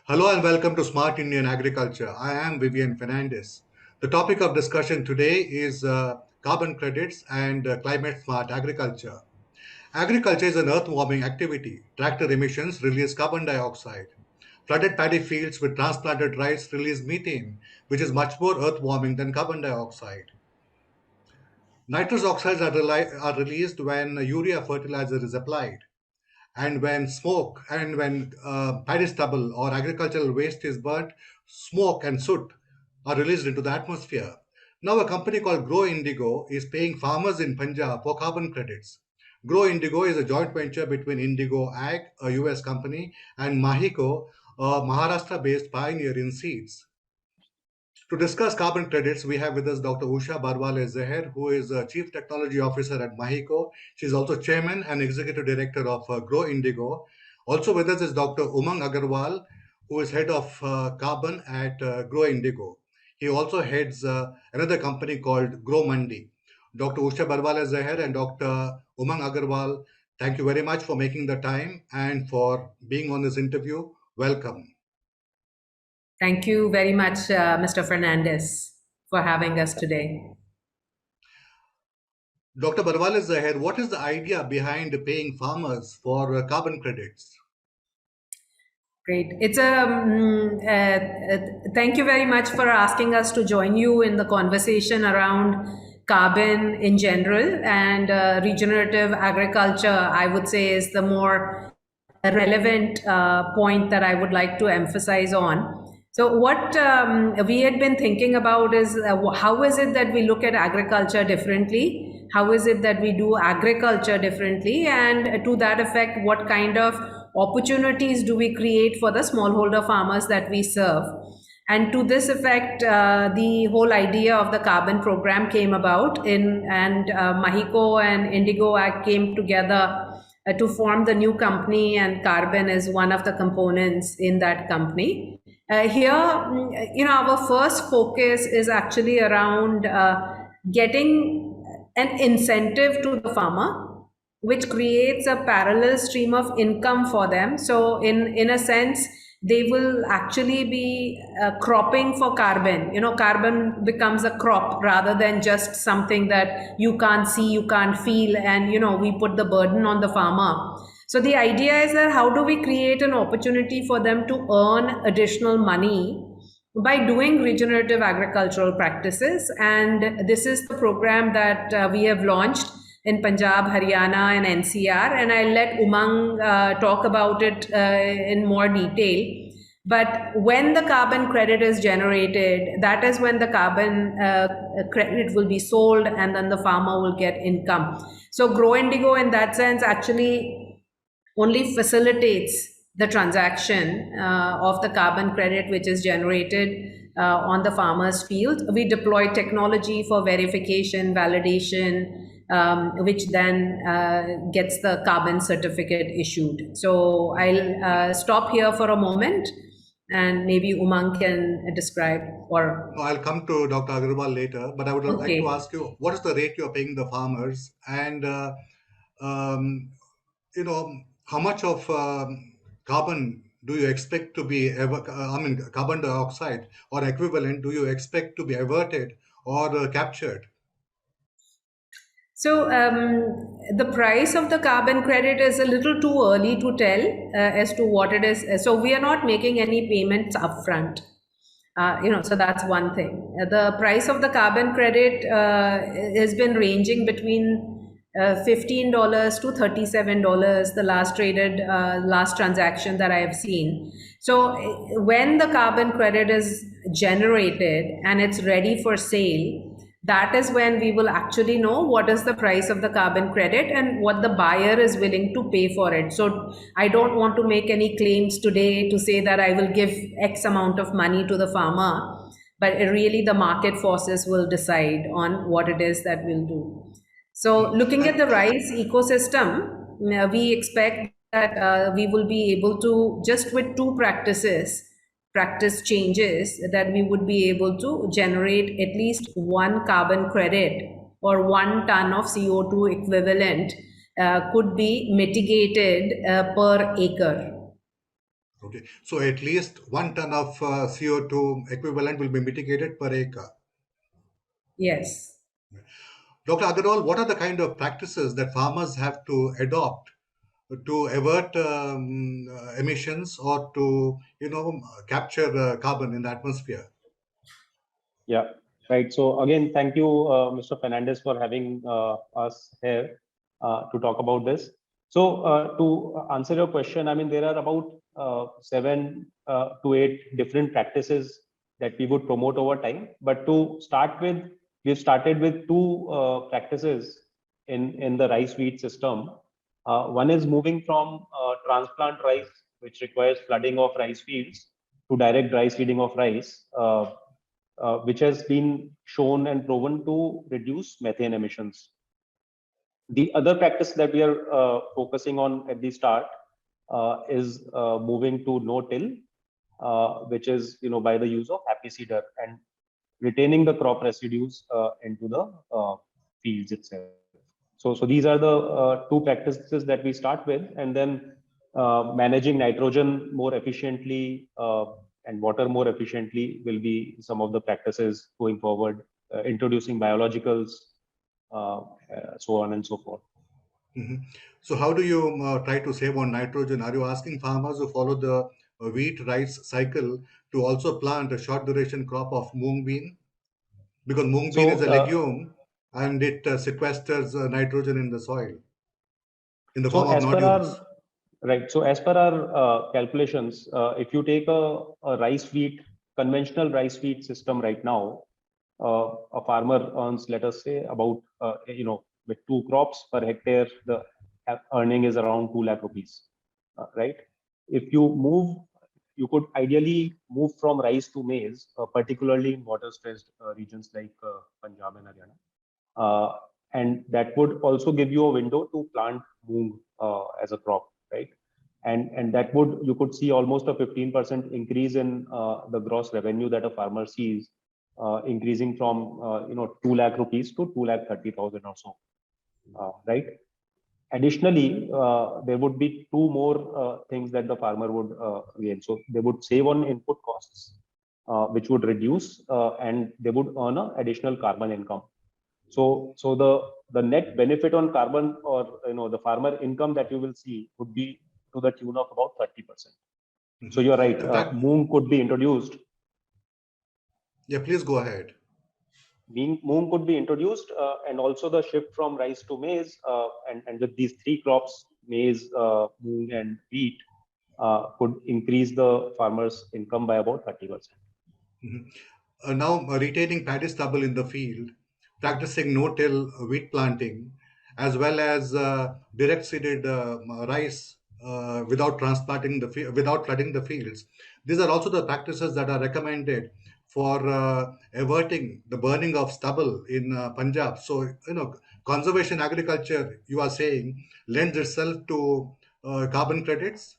Hello and welcome to Smart Indian Agriculture. I am Vivian Fernandes. The topic of discussion today is carbon credits and climate smart agriculture. Agriculture is an earth warming activity. Tractor emissions release carbon dioxide. Flooded paddy fields with transplanted rice release methane, which is much more earth warming than carbon dioxide. Nitrous oxides are released when urea fertilizer is applied. And when smoke and when paddy stubble or agricultural waste is burnt, smoke and soot are released into the atmosphere. Now, a company called Grow Indigo is paying farmers in Punjab for carbon credits. Grow Indigo is a joint venture between Indigo Ag, a US company, and Mahyco, a Maharashtra-based pioneer in seeds. To discuss carbon credits, we have with us Dr. Usha Barwale-Zehr, who is Chief Technology Officer at Mahyco. She's also Chairman and Executive Director of Grow Indigo. Also with us is Dr. Umang Agarwal, who is Head of Carbon at Grow Indigo. He also heads another company called Grow Mandi. Dr. Usha Barwale-Zehr and Dr. Umang Agarwal, thank you very much for making the time and for being on this interview. Welcome. Thank you very much, Mr. Fernandes, for having us today. Dr. Barwale-Zehr, what is the idea behind paying farmers for carbon credits? Great. Thank you very much for asking us to join you in the conversation around carbon in general, and regenerative agriculture, I would say, is the more relevant point that I would like to emphasize on. So what we had been thinking about is how is it that we look at agriculture differently? How is it that we do agriculture differently? And to that effect, what kind of opportunities do we create for the smallholder farmers that we serve? And to this effect, the whole idea of the carbon program came about and Mahyco and Indigo Ag came together to form the new company, and carbon is one of the components in that company. Here, our first focus is actually around getting an incentive to the farmer, which creates a parallel stream of income for them. So in a sense, they will actually be cropping for carbon. Carbon becomes a crop rather than just something that you can't see, you can't feel, and we put the burden on the farmer. So the idea is that how do we create an opportunity for them to earn additional money by doing regenerative agricultural practices? And this is the program that we have launched in Punjab, Haryana, and NCR. And I'll let Umang talk about it in more detail. But when the carbon credit is generated, that is when the carbon credit will be sold, and then the farmer will get income. So Grow Indigo, in that sense, actually only facilitates the transaction of the carbon credit which is generated on the farmer's field. We deploy technology for verification, validation, which then gets the carbon certificate issued. So I'll stop here for a moment, and maybe Umang can describe or... I'll come to Dr. Agarwal later, but I would like to ask you, what is the rate you're paying the farmers? And, how much of carbon do you expect to be, carbon dioxide or equivalent, do you expect to be averted or captured? So the price of the carbon credit is a little too early to tell as to what it is. So we are not making any payments upfront. So that's one thing. The price of the carbon credit has been ranging between $15 to $37, the last transaction that I have seen. So when the carbon credit is generated and it's ready for sale, that is when we will actually know what is the price of the carbon credit and what the buyer is willing to pay for it. So I don't want to make any claims today to say that I will give X amount of money to the farmer, but really the market forces will decide on what it is that we'll do. So looking at the rice ecosystem, we expect that we will be able to, just with two practice changes, that we would be able to generate at least one carbon credit or 1 ton of CO2 equivalent could be mitigated per acre. Okay, so at least 1 ton of CO2 equivalent will be mitigated per acre. Yes. Dr. Agarwal, what are the kind of practices that farmers have to adopt to avert emissions or to capture carbon in the atmosphere? Yeah, right. So again, thank you, Mr. Fernandes, for having us here to talk about this. So to answer your question, I mean, there are about 7 to 8 different practices that we would promote over time. But to start with, we've started with two practices in the rice wheat system. One is moving from transplant rice, which requires flooding of rice fields, to direct dry seeding of rice. Which has been shown and proven to reduce methane emissions. The other practice that we are focusing on at the start is moving to no-till, which is by the use of happy seeder and retaining the crop residues into the fields itself. So these are the two practices that we start with, and then managing nitrogen more efficiently and water more efficiently will be some of the practices going forward, introducing biologicals, so on and so forth. Mhm. So, how do you try to save on nitrogen? Are you asking farmers to follow the wheat rice cycle to also plant a short duration crop of mung bean? Because mung bean is So, a legume and it sequesters nitrogen in the soil in the so form of as per nodules. our right, so as per our calculations, if you take a rice wheat conventional rice wheat system right now, a farmer earns, let us say, about with 2 crops per hectare, the earning is around 2 lakh rupees, right? If you could ideally move from rice to maize, particularly in water stressed regions like Punjab and Haryana. And that would also give you a window to plant moong as a crop, right? And that would, you could see almost a 15% increase in the gross revenue that a farmer sees, increasing from 2 lakh rupees to 2 lakh 30,000 or so, right? Additionally, there would be two more things that the farmer would gain. So they would save on input costs, which would reduce, and they would earn an additional carbon income. So the net benefit on carbon, or the farmer income that you will see, would be to the tune of about 30%. So Mhm. you're right. The prac- Moong could be introduced. yeah, please go ahead. Moong could be introduced, and also the shift from rice to maize, and with these three crops, maize, moong, and wheat, could increase the farmer's income by about 30%. Mhm. Now, retaining paddy stubble in the field, practicing no-till wheat planting, as well as direct seeded rice without transplanting without flooding the fields. These are also the practices that are recommended for averting the burning of stubble in Punjab. So, conservation agriculture, you are saying, lends itself to carbon credits.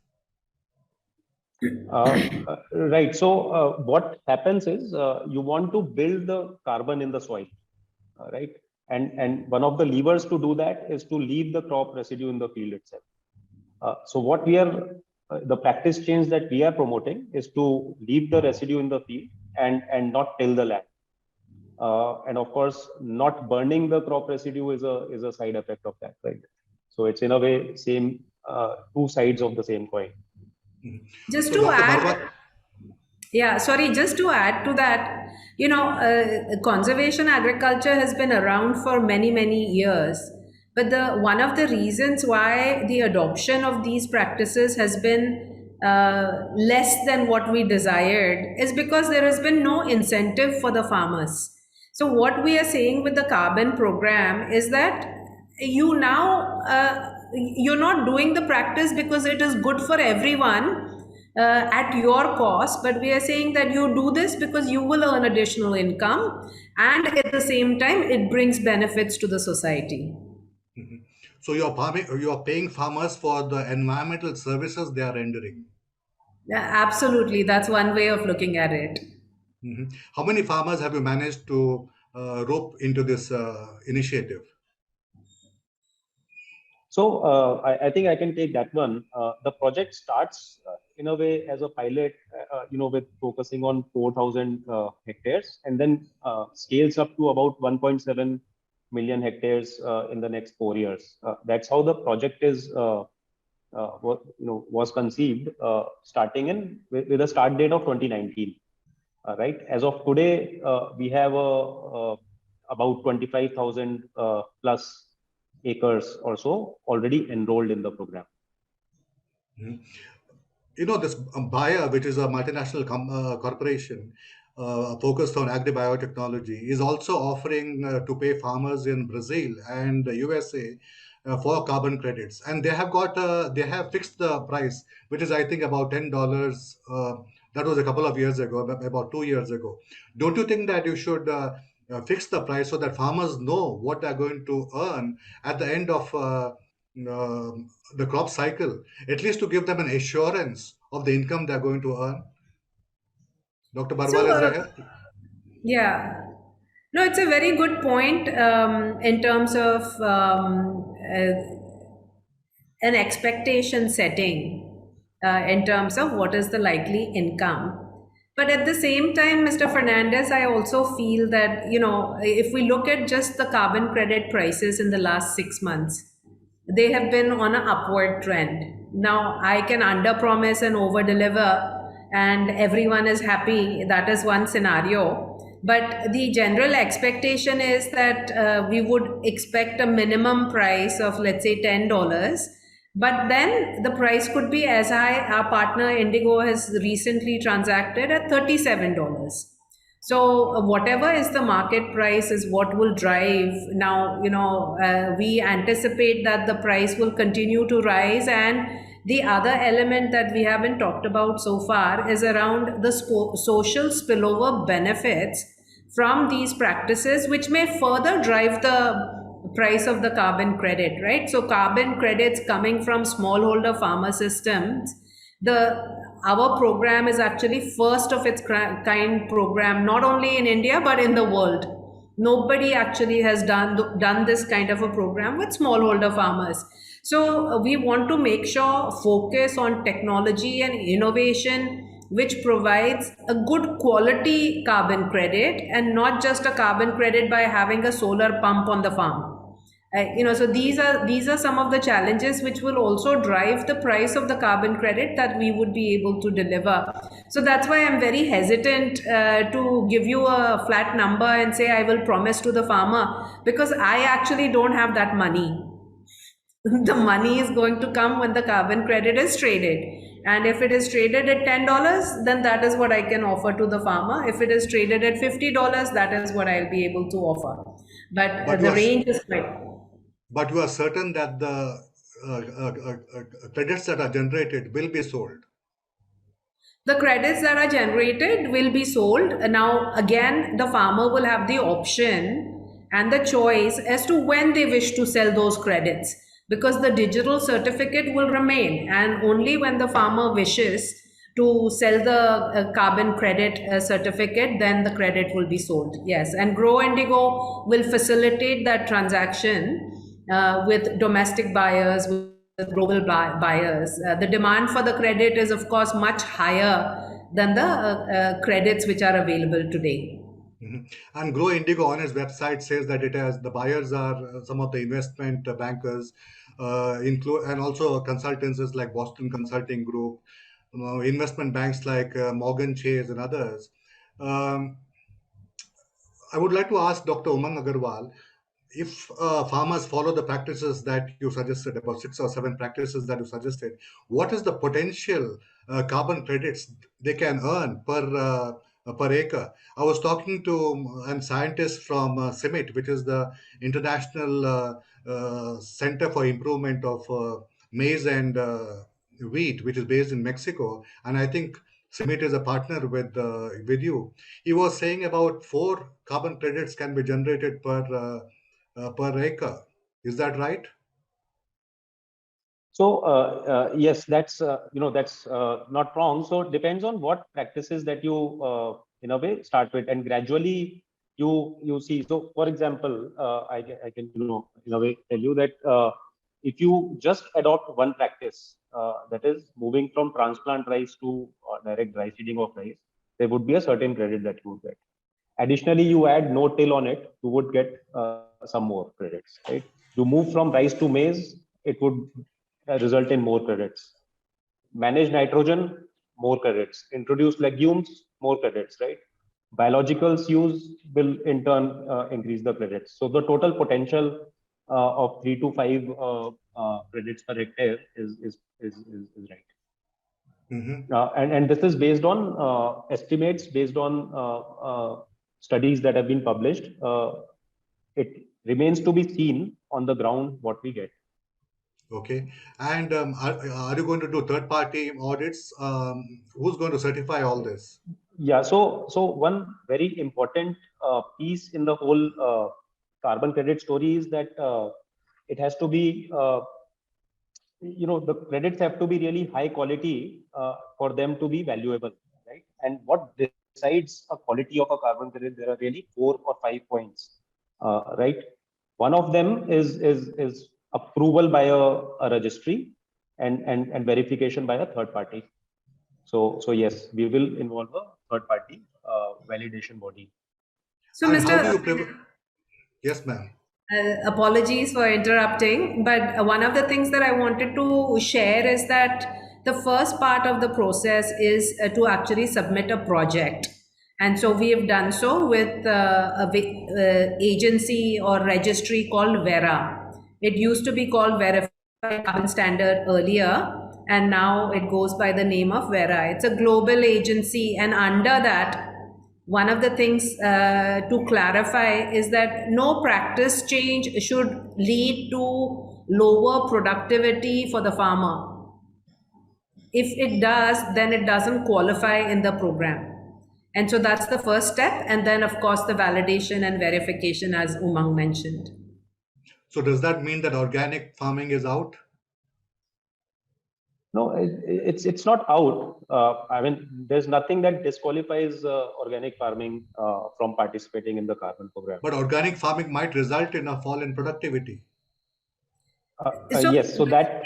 Right. So what happens is, you want to build the carbon in the soil, right? And one of the levers to do that is to leave the crop residue in the field itself. So what we are, the practice change that we are promoting is to leave the residue in the field and not till the land. And of course, not burning the crop residue is a side effect of that, right? So it's in a way same, two sides of the same coin. Mhm. Just So, to Dr. add, Barwa, yeah, sorry, just to add to that, conservation agriculture has been around for many, many years. But the one of the reasons why the adoption of these practices has been less than what we desired is because there has been no incentive for the farmers. So what we are saying with the carbon program is that you now you're not doing the practice because it is good for everyone at your cost, but we are saying that you do this because you will earn additional income, and at the same time it brings benefits to the society. mhm. So you're paying farmers for the environmental services they are rendering. Yeah, absolutely, that's one way of looking at it. Mhm. How many farmers have you managed to rope into this initiative? So I think I can take that one. The project starts in a way as a pilot, with focusing on 4,000 hectares, and then scales up to about 1.7 million hectares in the next 4 years. That's how the project is was conceived, starting with a start date of 2019. Right. As of today, we have about 25,000 plus acres or so already enrolled in the program. This Bayer, which is a multinational corporation focused on agri-biotechnology, is also offering to pay farmers in Brazil and USA for carbon credits, and they have fixed the price, which is I think about $10. That was a couple of years ago, about 2 years ago. Don't you think that you should fix the price so that farmers know what they're going to earn at the end of the crop cycle, at least to give them an assurance of the income they're going to earn? Dr. So, Barwale-Zehr? yeah. No, it's a very good point in terms of an expectation setting in terms of what is the likely income. But at the same time, Mr. Fernandes, I also feel that, if we look at just the carbon credit prices in the last 6 months, they have been on an upward trend. Now, I can under-promise and over-deliver, and everyone is happy. That is one scenario. But the general expectation is that we would expect a minimum price of, let's say, $10. But then the price could be as high. Our partner Indigo has recently transacted at $37. So whatever is the market price is what will drive. Now, we anticipate that the price will continue to rise. And the other element that we haven't talked about so far is around the social spillover benefits from these practices, which may further drive the price of the carbon credit, right? So carbon credits coming from smallholder farmer systems, our program is actually first of its kind program, not only in India, but in the world. Nobody actually has done this kind of a program with smallholder farmers. So we want to make sure focus on technology and innovation, which provides a good quality carbon credit and not just a carbon credit by having a solar pump on the farm. So these are some of the challenges which will also drive the price of the carbon credit that we would be able to deliver. So that's why I'm very hesitant to give you a flat number and say I will promise to the farmer, because I actually don't have that money. The money is going to come when the carbon credit is traded. And if it is traded at $10, then that is what I can offer to the farmer. If it is traded at $50, that is what I'll be able to offer. But the range is quite. But you are certain that the credits that are generated will be sold? The credits that are generated will be sold. Now, again, the farmer will have the option and the choice as to when they wish to sell those credits, because the digital certificate will remain, and only when the farmer wishes to sell the carbon credit certificate, then the credit will be sold. Yes, and Grow Indigo will facilitate that transaction with domestic buyers, with global buyers. The demand for the credit is, of course, much higher than the credits which are available today. And Grow Indigo on its website says that the buyers are some of the investment bankers, and also consultancies like Boston Consulting Group, investment banks like Morgan Chase and others. I would like to ask Dr. Umang Agarwal, if farmers follow the practices that you suggested, about 6 or 7 practices that you suggested, what is the potential carbon credits they can earn per acre? I was talking to a scientist from CIMIT, which is the International Center for Improvement of Maize and Wheat, which is based in Mexico, and I think CIMIT is a partner with you. He was saying about 4 carbon credits can be generated per acre. Is that right? So yes, that's not wrong. So it depends on what practices that you in a way start with, and gradually you see. So for example, I can in a way tell you that if you just adopt one practice, that is moving from transplant rice to direct dry seeding of rice, there would be a certain credit that you would get. Additionally, you add no till on it, you would get some more credits, right? You move from rice to maize, it would result in more credits. Manage nitrogen, more credits. Introduce legumes, more credits, right? Biologicals use will in turn increase the credits. So the total potential of 3 to 5 credits per hectare is right. Mm-hmm. And this is based on estimates, based on studies that have been published. It remains to be seen on the ground what we get. Okay. And are you going to do third-party audits? Who's going to certify all this? Yeah, so one very important piece in the whole carbon credit story is that it has to be, the credits have to be really high quality for them to be valuable, right? And what decides a quality of a carbon credit, there are really 4 or 5 points, right? One of them is approval by a registry and verification by a third party. So yes, we will involve a third party validation body. So, And how do Mr. you Yes, ma'am. Apologies for interrupting, but one of the things that I wanted to share is that the first part of the process is to actually submit a project. And so we have done so with a agency or registry called Vera. It used to be called Verified Carbon Standard earlier, and now it goes by the name of Vera. It's a global agency, and under that, one of the things to clarify is that no practice change should lead to lower productivity for the farmer. If it does, then it doesn't qualify in the program. And so that's the first step. And then, of course, the validation and verification, as Umang mentioned. So does that mean that organic farming is out? No, it's not out. I mean, there's nothing that disqualifies organic farming from participating in the carbon program. But organic farming might result in a fall in productivity. So yes, so that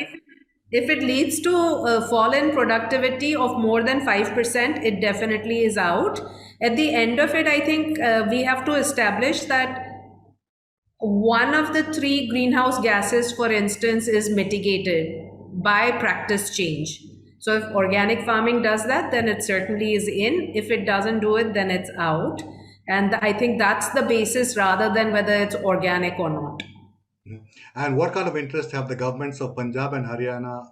if it leads to a fall in productivity of more than 5%, it definitely is out. At the end of it, I think we have to establish that one of the 3 greenhouse gases, for instance, is mitigated by practice change. So if organic farming does that, then it certainly is in. If it doesn't do it, then it's out. And I think that's the basis rather than whether it's organic or not. And what kind of interest have the governments of Punjab and Haryana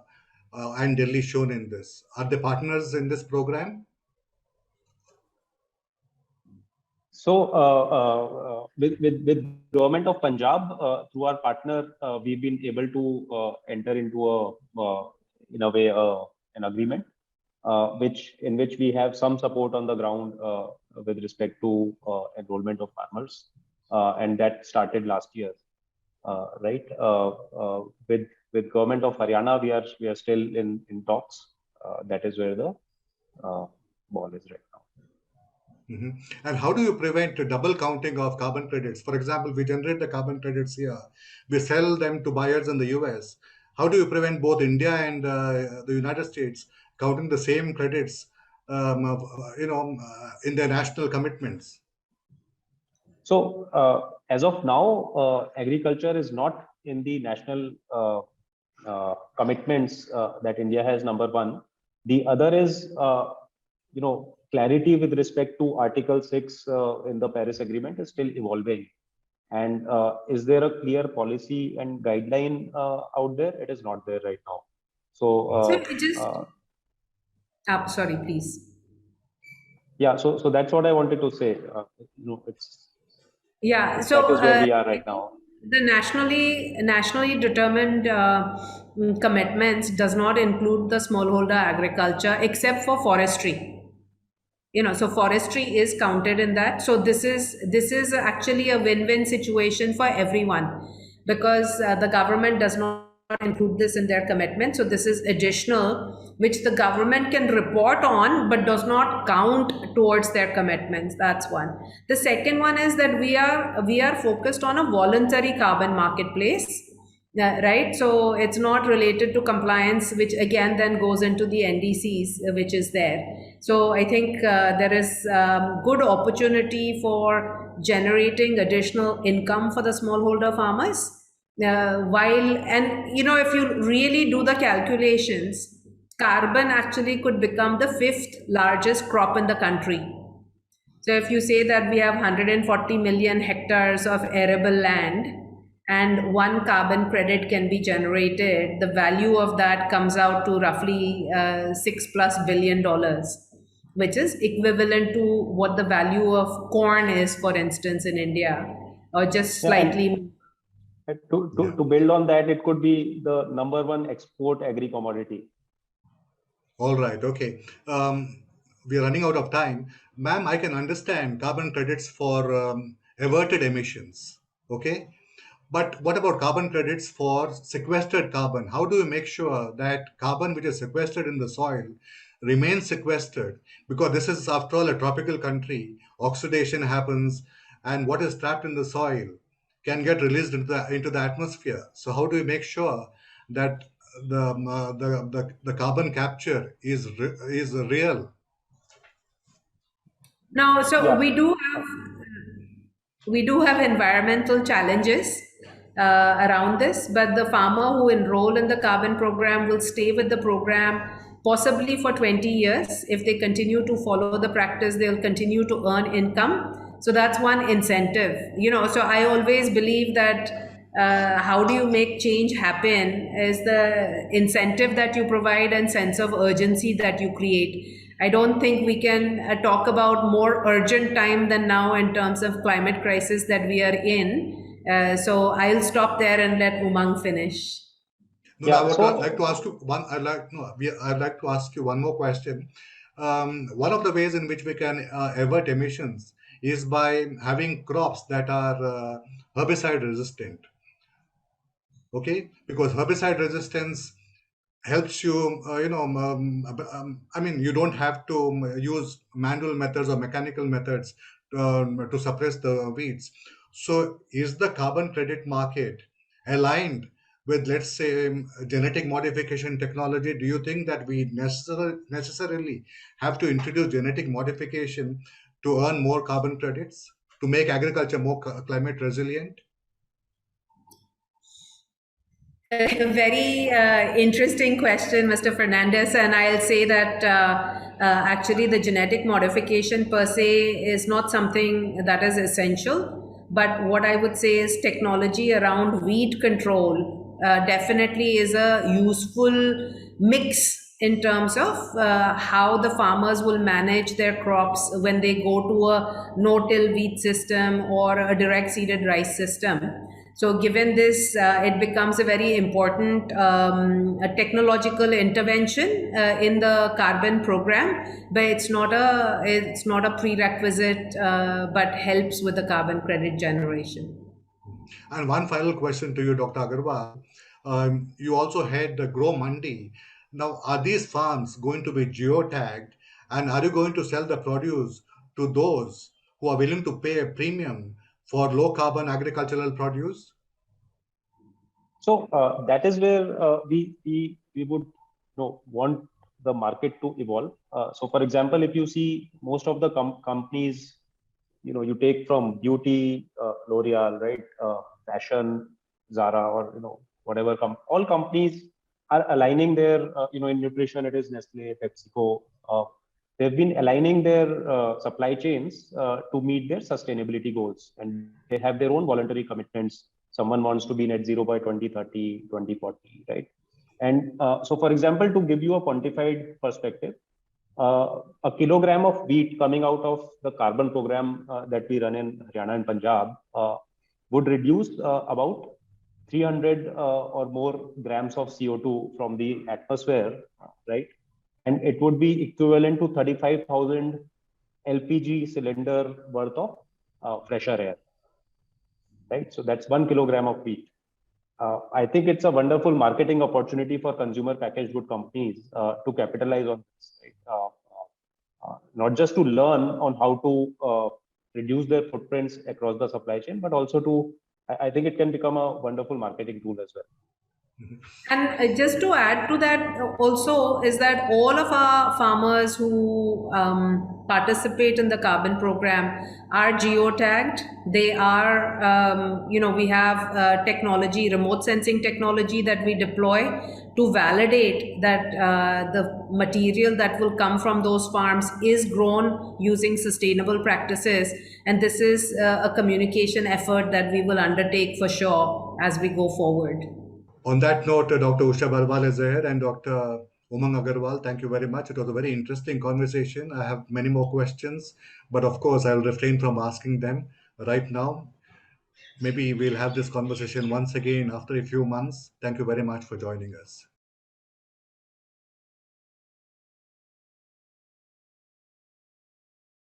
and Delhi shown in this? Are they partners in this program? So with government of Punjab, through our partner, we've been able to enter into in a way an agreement, in which we have some support on the ground with respect to enrollment of farmers, and that started last year, right? With government of Haryana, we are still in talks. That is where the ball is right now. Mm-hmm. And how do you prevent double counting of carbon credits? For example, we generate the carbon credits here, we sell them to buyers in the US. How do you prevent both India and the United States counting the same credits, in their national commitments? So as of now, agriculture is not in the national commitments that India has, number one. The other is, clarity with respect to Article 6 in the Paris Agreement is still evolving. And is there a clear policy and guideline out there? It is not there right now. So sorry, please. Yeah, so that's what I wanted to say. So that is where we are right now. The nationally determined commitments does not include the smallholder agriculture except for forestry. So forestry is counted in that. So this is actually a win-win situation for everyone, because the government does not include this in their commitment. So this is additional, which the government can report on, but does not count towards their commitments. That's one. The second one is that we are focused on a voluntary carbon marketplace. right? So it's not related to compliance, which again then goes into the NDCs, which is there. So I think there is good opportunity for generating additional income for the smallholder farmers. And if you really do the calculations, carbon actually could become the fifth largest crop in the country. So if you say that we have 140 million hectares of arable land and one carbon credit can be generated, the value of that comes out to roughly $6+ billion, which is equivalent to what the value of corn is, for instance, in India, or just Yeah, and slightly. to build on that, it could be the number one export agri commodity. All right. Okay. We are running out of time. Ma'am, I can understand carbon credits for averted emissions. Okay. But what about carbon credits for sequestered carbon? How do we make sure that carbon which is sequestered in the soil remains sequestered? Because this is, after all, a tropical country. Oxidation happens, and what is trapped in the soil can get released into the atmosphere. So, how do we make sure that the carbon capture is real? Now, so Yeah. we do have environmental challenges around this, but the farmer who enroll in the carbon program will stay with the program possibly for 20 years. If they continue to follow the practice, they'll continue to earn income. So that's one incentive. So I always believe that how do you make change happen is the incentive that you provide and sense of urgency that you create. I don't think we can talk about more urgent time than now in terms of climate crisis that we are in. So I'll stop there and let Umang finish. No, no, I Yeah. would like to So ask you one. I'd like to ask you one more question. One of the ways in which we can avert emissions is by having crops that are herbicide resistant. Okay, because herbicide resistance helps you, I mean, you don't have to use manual methods or mechanical methods to suppress the weeds. So is the carbon credit market aligned with, let's say, genetic modification technology? Do you think that we necessarily have to introduce genetic modification to earn more carbon credits, to make agriculture more climate resilient? A very interesting question, Mr. Fernandez, and I'll say that actually the genetic modification per se is not something that is essential. But what I would say is technology around weed control definitely is a useful mix in terms of how the farmers will manage their crops when they go to a no-till wheat system or a direct seeded rice system. So given this, it becomes a very important a technological intervention in the carbon program, but it's not a prerequisite, but helps with the carbon credit generation. And one final question to you, Dr. Agarwal. You also had the Grow Mandi. Now, are these farms going to be geotagged, and are you going to sell the produce to those who are willing to pay a premium for low carbon agricultural produce? So that is where we would want the market to evolve. So for example, if you see most of the companies, you take from beauty, L'Oreal, right, fashion, Zara, or whatever, all companies are aligning their, in nutrition it is Nestle, PepsiCo. They've been aligning their supply chains to meet their sustainability goals, and they have their own voluntary commitments. Someone wants to be net zero by 2030, 2040, right? And so, for example, to give you a quantified perspective, a kilogram of wheat coming out of the carbon program that we run in Haryana and Punjab would reduce about 300 or more grams of CO2 from the atmosphere, right? And it would be equivalent to 35,000 LPG cylinder worth of fresher air, right? So that's 1 kilogram of wheat. I think it's a wonderful marketing opportunity for consumer packaged good companies to capitalize on this, right? Not just to learn on how to reduce their footprints across the supply chain, but also to I think it can become a wonderful marketing tool as well. And just to add to that, also is that all of our farmers who participate in the carbon program are geotagged. They are, we have technology, remote sensing technology that we deploy to validate that the material that will come from those farms is grown using sustainable practices. And this is a communication effort that we will undertake for sure as we go forward. On that note, Dr. Usha Barwale-Zehr and Dr. Umang Agarwal, thank you very much. It was a very interesting conversation. I have many more questions, but of course, I'll refrain from asking them right now. Maybe we'll have this conversation once again after a few months. Thank you very much for joining us.